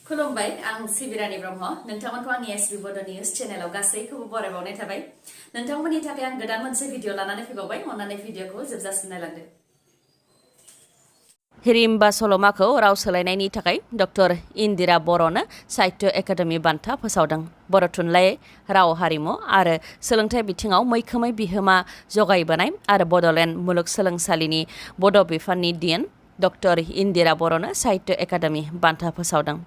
खुलुमबाय आं सिबिरानि ब्रह्म नोंथांमोनखौ आंनि एसबी बड' निउज चेनेलाव गासैखौबो बरायबावनाय थाबाय नोंथांमोननि थाखाय आं गोदान मोनसे भिडिअ लानानै फैबावबाय अन्नानै भिडिअखौ जोबजासिम नायलांदो हिरिम्बा सल'माखौ राव सोलायनायनि थाखाय डक्टर इन्दिरा बर'नो साहित्य एकाडेमि बान्था फोसावदों बर' थुनलाइ राव हारिमु आरो सोलोंथाइ बिथिङाव मैखोमै बिहोमा जगायबोनाय आरो बड'लेण्ड मुलुगसोलोंसालिनि बड' बिफाननि डिन डक्टर इन्दिरा बर'नो साहित्य एकाडेमि बान्था फोसावदों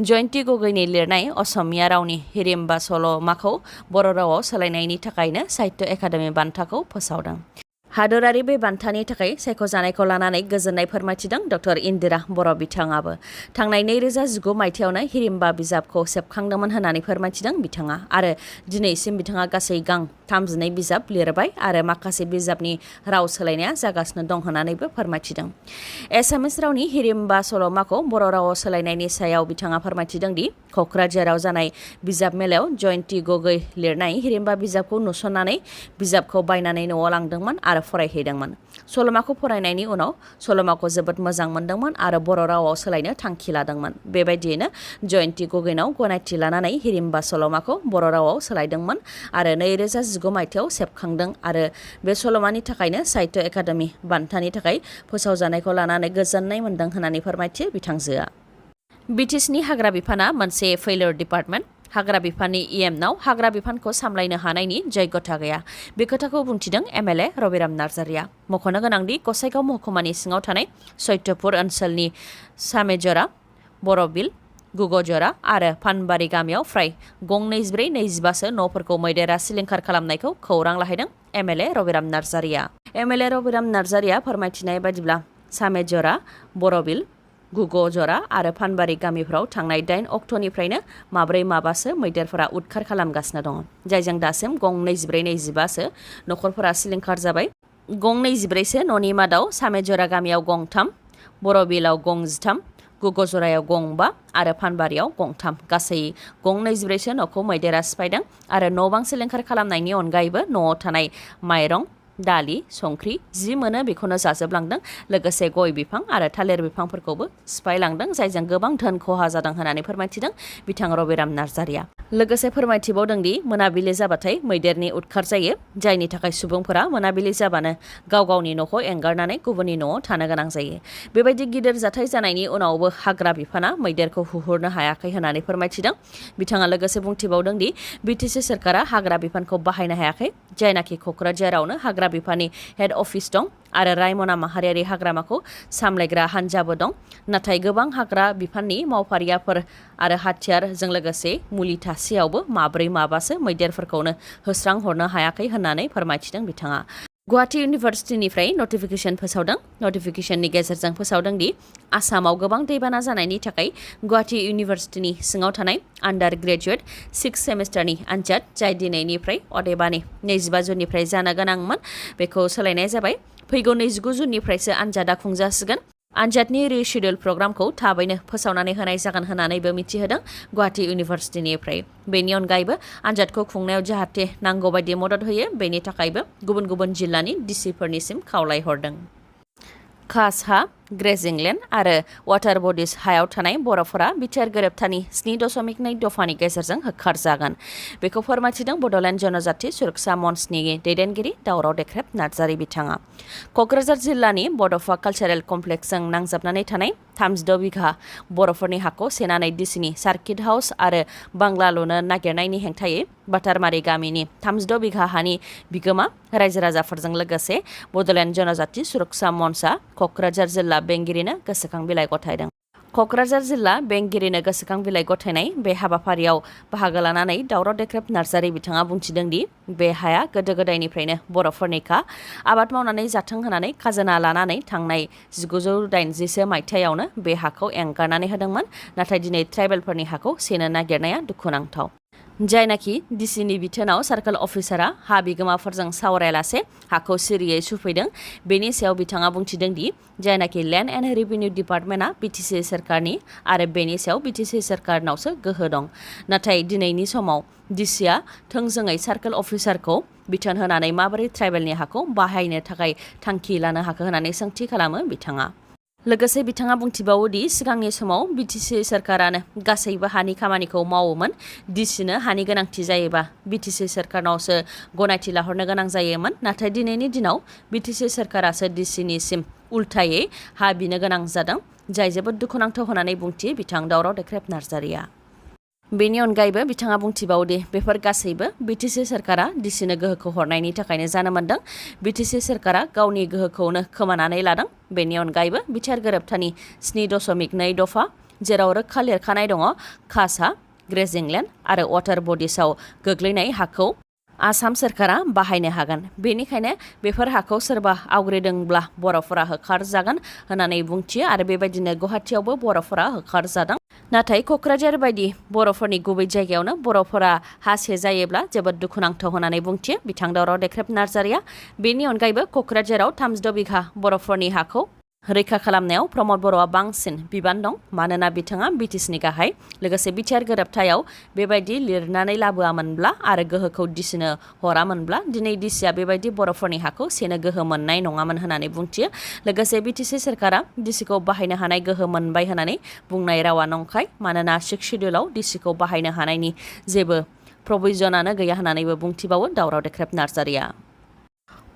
जयन्ती गगैनि लिरनाय असमिया रावनि हिरिम्बा सल'माखौ बर' रावाव सोलायनायनि थाखायनो साहित्य एकाडेमि बान्थाखौ फोसावदों हादोरारि बे बान्थानि थाखाय सायख'जानायखौ लानानै गोजोननाय फोरमायथिदों डक्टर इन्दिरा बर' बिथाङाबो थांनाय 2019 मायथाइयावनो हिरिम्बा बिजाबखौ सेबखांदोंमोन होननानै फोरमायथिदों बिथाङा आरो दिनैसिम बिथाङा गासै गां 32 बिजाब लिरबाय आरो माखासे बिजाबनि राव सोलायनाया जागासिनो दं होननानैबो फोरमायथिदों एसामिस रावनि हिरिम्बा सल'माखौ बर' रावाव सोलायनायनि सायाव बिथाङा फोरमायथिदों दि क'क्राझाराव जानाय बिजाब मेलायाव जयन्ती गगै लिरनाय हिरिम्बा बिजाबखौ नुसननानै बिजाबखौ बायनानै न'आव लांदोंमोन आरो फरायहैदोंमोन सल'माखौ फरायनायनि उनाव सल'माखौ जोबोद मोजां मोनदोंमोन आरो बर' रावाव सोलायनो थांखि लादोंमोन बेबायदियैनो जयन्ती गगैनाव गनायथि लानानै हिरिम्बा सल'माखौ बर' रावाव सोलायदोंमोन आरो 2019 मायथाइयाव सेबखांदों आरो बे सल'मानि थाखायनो साहित्य एकाडेमि बान्थानि थाखाय फोसावजानायखौ लानानै गोजोननाय मोनदों होननानै फोरमायथियो बिथांजोआ बिटिसिनि हाग्रा बिफाना मोनसे फेलियर डिपार्टमेन्ट हाग्रा बिफाननि इएमनाव हाग्रा बिफानखौ सामलायनो हानायनि जयगथा गैया बे खोथाखौ बुंथिदों एमएलए रबिराम नार्जारिया मख'नो गोनांदि गसाइगाव महकुमानि सिङाव थानाय सैत्यपुर ओनसोलनि सामेजरा बर'बिल गुगजरा आरो फानबारि गामियाव फ्राय गं 24-25सो न'फोरखौ मैदेरा सिलिंखार खालामनायखौ खौरां लाहैदों एमएलए रबिराम नार्जारिया फोरमायथिनाय बायदिब्ला सामेजरा बर'बिल गुगजरा आरो फानबारि गामिफ्राव थांनाय 8 अक्ट'निफ्रायनो माबासो मैदेरफोरा उदखार खालामगासिनो दङ जायजों दासिम गं 24-25सो न'खरफोरा सिलिंखार जाबाय गं 24सो न'नि मादाव सामेजरा गामियाव गं 3 बर'बिलाव गं 13 गुगजरायाव गं 5 आरो फानबारियाव गं 3 गासै गं 24सो न'खौ मैदेरा सिफायदों आरो न' बां सिलिंखार खालामनायनि अनगायैबो न'आव थानाय माइरं दालि संख्रि जि मोनो बेखौनो जाजोबलांदों लोगोसे गय बिफां आरो थालिर बिफांफोरखौबो सिफायलांदों जायजों गोबां धोन खहा जादों होननानै फोरमायथिदों बिथां रबिराम नार्जारिया लोगोसे फोरमायथिबावदों दि मोनाबिलि जाबाथाय मैदेरनि उदखार जायो जायनि थाखाय सुबुंफोरा मोनाबिलि जाबानो गाव गावनि न'खौ एंगारनानै गुबुननि न'आव थानो गोनां जायो बेबायदि गिदिर जाथाय जानायनि उनावबो हाग्रा बिफाना मैदेरखौ हुहुरनो हायाखै होननानै फोरमायथिदों बिथाङा लोगोसे बुंथिबावदों दि बिटिसि सोरखारा हाग्रा बिफानखौ बाहायनो हायाखै जायनाखि क'क्राझारावनो हाग्रा बिफाननि हेड अफिस दं आरो रायमना माहारियारि हाग्रामाखौ सामलायग्रा हान्जाबो दं नाथाय गोबां हाग्रा बिफाननि मावफारियाफोर आरो हाथियारजों लोगोसे मुलि थासेयावबो माबासो मैदेरफोरखौनो होस्रांहरनो हायाखै होननानै फोरमायथिदों बिथाङा गुवाहाटी इउनिभार्सिटिनिफ्राय नटिफिकेसन फोसावदों नटिफिकेसननि गेजेरजों फोसावदों दि आसामाव गोबां दैबाना जानायनि थाखाय गुवाहाटी इउनिभार्सिटिनि सिङाव थानाय आन्डार ग्रेजुएट 6 सेमिस्टारनि आनजाद जाय दिनैनिफ्राय अदेबानि 25 जुननिफ्राय जानो गोनांमोन बेखौ सोलायनाय जाबाय फैगौ 29 जुननिफ्रायसो आनजादा खुंजासिगोन आनजादनि रिशिडिउल प्रग्रामखौ थाबैनो फोसावनानै होनाय जागोन होननानैबो मिथिहोदों गुवाहाटी इउनिभार्सिटिनिफ्राय बेनि अनगायैबो आनजादखौ खुंनायाव जाहाथे नांगौ बायदि मदद होयो बेनि थाखायबो गुबुन गुबुन जिल्लानि डिसिफोरनिसिम खावलायहरदों खास हा ग्रेजिं लेन्ड आरो वाटार बडिज हायाव थानाय बर'फोरा बिटिआर गोरोबथानि 7.2 दफानि गेजेरजों होखारजागोन बेखौ फोरमायथिदों बड'लेण्ड जनजाति सुरक्षा मन्चनि दैदेनगिरि दावराव देख्रेब नार्जारि बिथाङा क'क्राझार जिल्लानि बड'फा कालचारेल कमप्लेक्सजों नांजाबनानै थानाय 36 बिघा बर'फोरनि हाखौ सेनानै डिसिनि सार्किट हाउस आरो बांला लुनो नागिरनायनि हेंथायै बाटारमारि गामिनि 36 बिघा हानि बिगोमा रायजो राजाफोरजों लोगोसे बड'लेण्ड जनजाति सुरक्षा मन्चआ क'क्राझार जिल्ला बेंगिरिनो गोसोखां बिलाइ गथायदों क'क्राझार जिल्ला बेंगिरिनो गोसोखां बिलाइ गथायनाय बे हाबाफारियाव बाहागो लानानै दावराव देख्रेब नार्जारि बिथाङा बुंथिदों दि बे हाया गोदो गोदायनिफ्रायनो बर'फोरनिखा आबाद मावनानै जाथों होननानै खाजोना लानानै थांनाय 1980सो मायथाइयावनो बे हाखौ एंगारनानै होदोंमोन नाथाय दिनै ट्राइबेलफोरनि हाखौ सेनो नागिरनाया दुखुनांथाव जायनाखि डिसिनि बिथोनाव सार्कल अफिसारा हा बिगोमाफोरजों सावरायालासे हाखौ सिरियै सुफैदों बेनि सायाव बिथाङा बुंथिदों दि जायनाखि लेन्ड एन्ड रेभिनिउ डिपार्टमेन्टआ बिटिसि सोरखारनि आरो बेनि सायाव बिटिसि सोरखारनावसो गोहो दं नाथाय दिनैनि समाव डिसिआ थोंजोङै सार्कल अफिसारखौ बिथोन होनानै माबोरै ट्राइबेलनि हाखौ बाहायनो थाखाय थांखि लानो हाखो होननानै सोंथि खालामो बिथाङा लोगोसे बिथाङा बुंथिबावो दि सिगांनि समाव बिटिसि सोरखारानो गासैबो हानि खामानिखौ मावोमोन। डिसिनो हानि गोनांथि जायोबा बिटिसि सोरखारनावसो गनायथि लाहरनो गोनां जायोमोन। नाथाय दिनैनि दिनाव बिटिसि सोरखारासो डिसिनिसिम उल्थायै हा बिनो गोनां जादों, जाय जोबोद दुखुनांथाव होननानै बुंथियो बिथां दावराव देख्रेब नार्जारिया। बेनि अनगायैबो बिथाङा बुंथिबावदि बेफोर गासैबो बिटिसि सोरखारा डिसिनो गोहोखौ हरनायनि थाखायनो जानो मोन्दों। बिटिसि सोरखारा गावनि गोहोखौनो खोमानानै लादों। बेनि अनगायैबो बिटिआर गोरोबथानि 7.2 दफा, जेराव रोखा लिरखानाय दङ खासा, ग्रेजिं लेन्ड आरो वाटार बडिसआव गोग्लैनाय हाखौ आसाम सोरखारा बाहायनो हागोन। बेनिखायनो बेफोर हाखौ सोरबा आवग्रिदोंब्ला बर'फोरा होखारजागोन होननानै बुंथियो आरो बेबायदिनो गुवाहाटियावबो बर'फोरा होखारजादों। नाथाय क'क्राझार बायदि बर'फोरनि गुबै जायगायावनो बर'फोरा हा सेजायोब्ला जोबोद दुखुनांथाव होननानै बुंथियो बिथां दावराव देख्रेब नार्जारिया। बेनि अनगायैबो क'क्राझाराव 36 बिघा बर'फोरनि हाखौ रैखा खालामनायाव प्रमद बर'आ बांसिन बिबान दं, मानोना बिथाङा बिटिसिनि गाहाय। लोगोसे बिटिआर गोरोबथायाव बेबायदि लिरनानै लाबोआमोनब्ला आरो गोहोखौ डिसिनो हरामोनब्ला दिनै डिसिआ बेबायदि बर'फोरनि हाखौ सेनो गोहो मोननाय नङामोन होननानै बुंथियो। लोगोसे बिटिसि सोरखारा डिसिखौ बाहायनो हानाय गोहो मोनबाय होननानै बुंनाय रावा नंखाय, मानोना 6 शिड्युलाव डिसिखौ बाहायनो हानायनि जेबो प्रभिजनानो गैया होननानैबो बुंथिबावो दावराव देख्रेब नार्जारिया।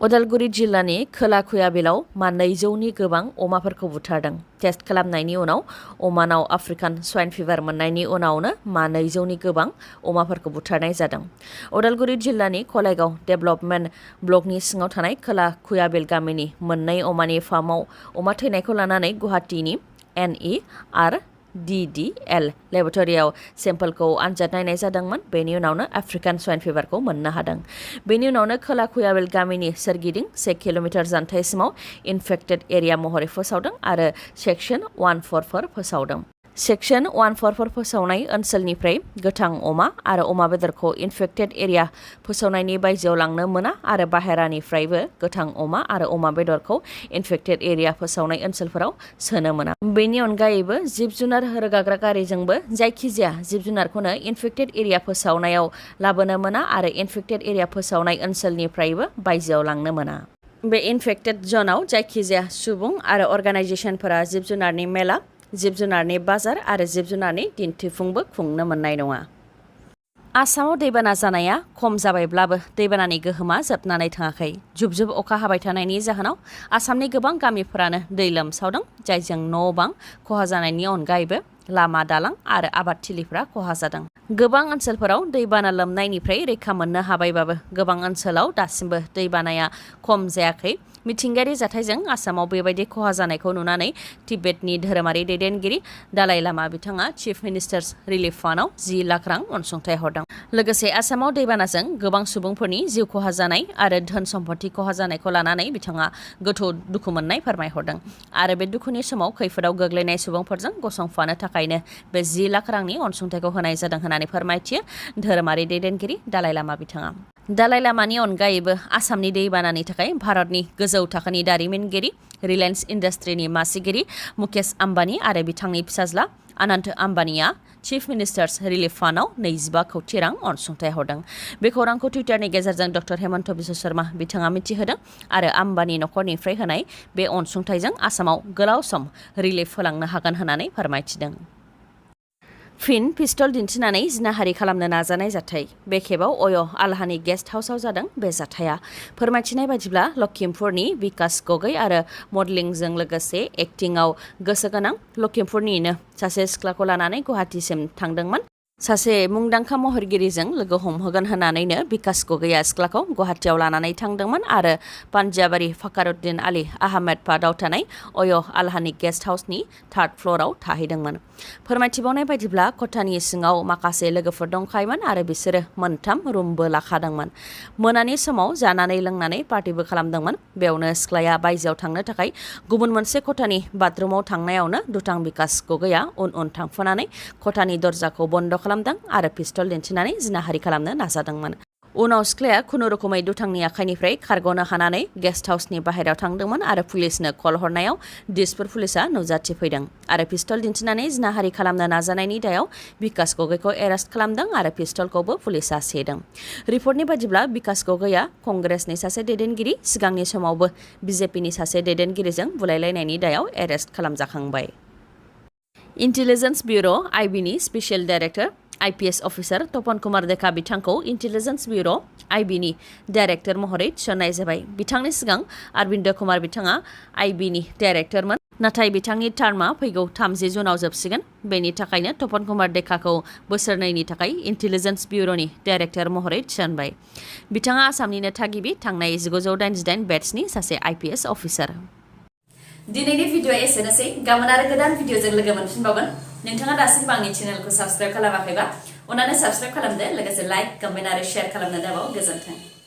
उदालगुरि जिल्लानि खोला खुयाबिलाव 200नि गोबां अमाफोरखौ बुथारदों। टेस्ट खालामनायनि उनाव अमानाव आफ्रिकान स्वाइन फिभार मोननायनि उनावनो 200नि गोबां अमाफोरखौ बुथारनाय जादों। उदालगुरि जिल्लानि कलाइगाव डेभेलपमेन्ट ब्लकनि सिङाव थानाय खोला खुयाबिल गामिनि मोननै अमानि फार्माव अमा थैनायखौ लानानै गुवाहाटीनि NERDDL लेबरेटरियाव सेम्पोलखौ आनजाद नायनाय जादोंमोन। बेनि उनावनो आफ्रिकान स्वाइन फिभारखौ मोननो हादों। बेनि उनावनो खोला खुयाबिल गामिनि सोरगिदिं 1 किल'मिटार जानथायसिमाव इनफेक्टेड एरिया महरै फोसावदों आरो सेक्सन 144 फोसावदों। सेक्सन 144 फोसावनाय ओनसोलनिफ्राय गोथां अमा आरो अमा बेदरखौ इनफेक्टेड एरिया फोसावनायनि बायजोआव लांनो मोना आरो बाहेरानिफ्रायबो गोथां अमा आरो अमा बेदरखौ इनफेक्टेड एरिया फोसावनाय ओनसोलफोराव सोनो मोना। बेनि अनगायैबो जिब जुनार रोगाग्रा गारिजोंबो जायखिजाया जिब जुनारखौनो इनफेक्टेड एरिया फोसावनायाव लाबोनो मोना आरो इनफेक्टेड एरिया फोसावनाय ओनसोलनिफ्रायबो बायजोआव लांनो मोना। बे इनफेक्टेड जनाव जायखिजाया सुबुं आरो अर्गानाइजेसनफोरा जिब जुनारनि मेला, जिब जुनारनि बाजार आरो जिब जुनारनि दिन्थिफुंबो खुंनो मोननाय नङा। आसामाव दैबाना जानाया खम जाबायब्लाबो दैबानानि गोहोमा जोबनानै थाङाखै। जुब जुब अखा हाबाय थानायनि जाहोनाव आसामनि गोबां गामिफोरानो दै लोमसावदों, जायजों न' बां खहा जानायनि अनगायैबो लामा दालां आरो आबादथिलिफ्रा खहा जादों। गोबां ओनसोलफोराव दैबाना लोमनायनिफ्राय रैखा मोननो हाबायबाबो गोबां ओनसोलाव दासिमबो दैबानाया खम जायाखै। मिथिंगायारि जाथायजों आसामाव बेबायदि खहा जानायखौ नुनानै तिब्बतनि धोरोमारि दैदेनगिरि दालाइ लामा बिथाङा चिफ मिनिस्टार्स रिलिफ फान्डआव 10 लाख रां अनसुंथाइ हरदों। लोगोसे आसामाव दैबानाजों गोबां सुबुंफोरनि जिउ खहा जानाय आरो धोन सम्पति खहा जानायखौ लानानै बिथाङा गोथौ दुखु मोननाय फोरमायहरदों आरो बे दुखुनि समाव खैफोदाव गोग्लैनाय सुबुंफोरजों गसंफानो थाखायनो बे 10 लाख रांनि अनसुंथाइखौ होनाय जादों होननानै फोरमायथियो धोरोमारि दैदेनगिरि दालाइ लामा बिथाङा। दालाइ लामानि अनगायैबो आसामनि दैबानानि थाखाय भारतनि गोजौ थाखोनि दारिमिनगिरि रिलायन्स इन्डास्ट्रिनि मासिगिरि मुकेश आम्बानी आरो बिथांनि फिसाज्ला अनन्त आम्बानीआ चिफ मिनिस्टार्स रिलिफ फान्डआव 25 कौटि रां अनसुंथाइ हरदों। बे खौरांखौ टुइटारनि गेजेरजों डक्टर हेमन्त बिश्व शर्मा बिथाङा मिथिहोदों आरो आम्बानी नखरनिफ्राय होनाय बे अनसुंथाइजों आसामाव गोलाव सम रिलिफ होलांनो हागोन होननानै फोरमायथिदों। फिन पिस्तल दिन्थिनानै जिनाहारि खालामनो नाजानाय जाथाय। बे खेबाव अय' आल्हानि गेस्ट हाउसआव जादों बे जाथाया। फोरमायथिनाय बायदिब्ला लखिमपुरनि बिकास गगै आरो मडेलिंजों लोगोसे एक्टिंआव गोसो गोनां लखिमपुरनिनो सासे सिख्लाखौ लानानै गुवाहाटीसिम थांदोंमोन। सासे मुंदांखा महरगिरिजों लोगो हमहोगोन होननानैनो बिकास गगैया सिख्लाखौ गुवाहाटीयाव लानानै थांदोंमोन आरो पान्जाबारि फाकारुद्दिन आली आहमेद पार्कआव थानाय अय' आल्हानि गेस्ट हाउसनि 3rd फ्ल'राव थाहैदोंमोन। फोरमायथिबावनाय बायदिब्ला खथानि सिङाव माखासे लोगोफोर दंखायोमोन आरो बिसोरो 3 रुमबो लाखादोंमोन। मोनानि समाव जानानै लोंनानै पार्टिबो खालामदोंमोन। बेयावनो सिख्लाया बायजोआव थांनो थाखाय गुबुन मोनसे खथानि बाथरुमाव थांनायावनो दुथां बिकास गगैया उन उन थांफानानै खथानि दरजाखौ बन्द खालामदों आरो पिस्तल दिन्थिनानै जिनाहारि खालामनो नाजादोंमोन। उनाव सिख्लाया खुनुरुखुमै दुथांनि आखाइनिफ्राय खारग'नो हानानै गेस्ट हाउसनि बाहेरायाव थांदोंमोन आरो पुलिसनो कल हरनायाव दिसपुर पुलिसा नुजाथिफैदों आरो पिस्तल दिन्थिनानै जिनाहारि खालामनो नाजानायनि दायाव बिकास गगैखौ एरेस्ट खालामदों आरो पिस्तलखौबो पुलिसा सेदों। रिपर्टनि बादिब्ला बिकास गगैया कंग्रेसनि सासे दैदेनगिरि सिगांनि समावबो बिजेपिनि सासे दैदेनगिरिजों बुलायलायनायनि दायाव एरेस्ट खालामजाखांबाय। इन्टेलिजेन्स ब्युर' आइबिनि special director IPS officer Tapan Kumar Deka बिथांखौ इन्टेलिजेन्स ब्युर' आइबिनि डाइरेक्टर महरै थिसननाय जाबाय। बिथांनि सिगां अरविन्द कुमार बिथाङा आइबिनि डाइरेक्टरमोन, नाथाय बिथांनि टार्मआ फैगौ 30 जुनाव जोबसिगोन। बेनि थाखायनो तपन कुमार देखाखौ बोसोरनैनि थाखाय इन्टेलिजेन्स ब्युर'नि डाइरेक्टर महरै थिसनबाय। बिथाङा आसामनिनो थागिबि थांनाय 1988 बेट्सनि सासे IPS अफिसार। दिनैनि भिडिअ'आ एसेनोसै। गाबोन आरो गोदान भिडिअ'जों लोगो मोनफिनबावगोन। नोंथाङा दासिमबो आंनि चेनेलखौ साबस्क्राइब खालामाखैबा अन्नानै साबस्क्राइब खालामदो, लोगोसे लाइक, कमेन्ट आरो शेयार खालामनो दाबाव। गोजोन्थों।